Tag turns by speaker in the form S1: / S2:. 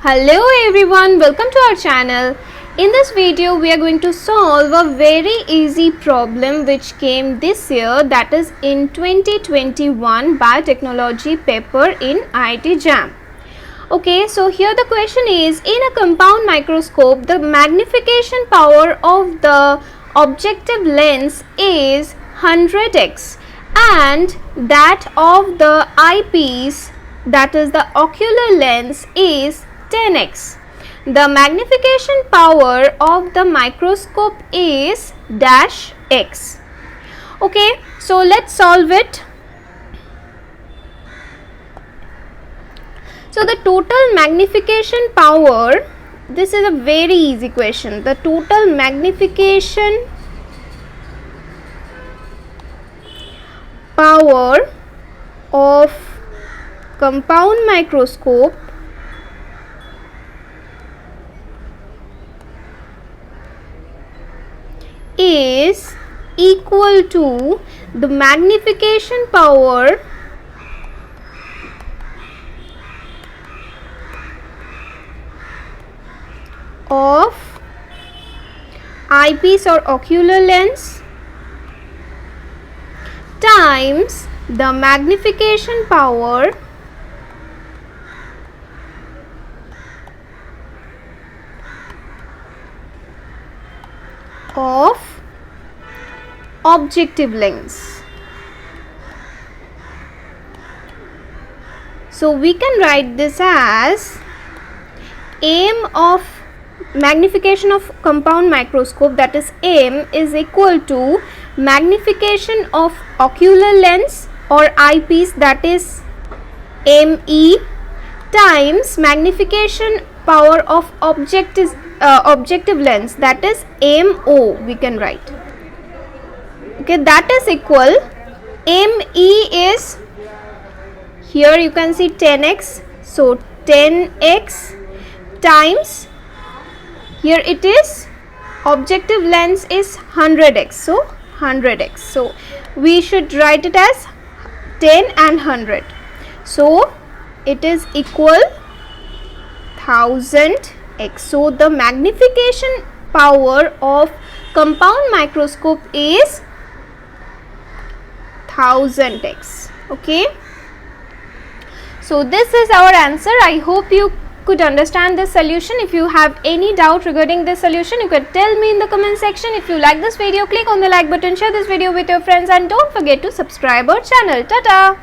S1: Hello everyone, welcome to our channel. In this video we are going to solve a very easy problem which came this year, that is in 2021 biotechnology paper in IIT JAM. Okay, so here the question is, in a compound microscope the magnification power of the objective lens is 100x and that of the eyepiece, that is the ocular lens, is 10x. The magnification power of the microscope is dash x. Okay, so let's solve it. So the total magnification power, this is a very easy question. The total magnification power of compound microscope is equal to the magnification power of eyepiece or ocular lens times the magnification power of objective lens. So we can write this as m of magnification of compound microscope, that is m, is equal to magnification of ocular lens or eyepiece, that is me, times magnification power of objective lens, that is mo, we can write. Okay, that is equal, me is, here you can see 10x, so 10x times, here it is objective lens is 100x, so 100x, so we should write it as 10 and 100, so it is equal 1000x. So the magnification power of compound microscope is 1000x. Okay, so this is our answer. I hope you could understand this solution. If you have any doubt regarding this solution, you can tell me in the comment section. If you like this video, click on the like button, share this video with your friends, and don't forget to subscribe our channel. Tata.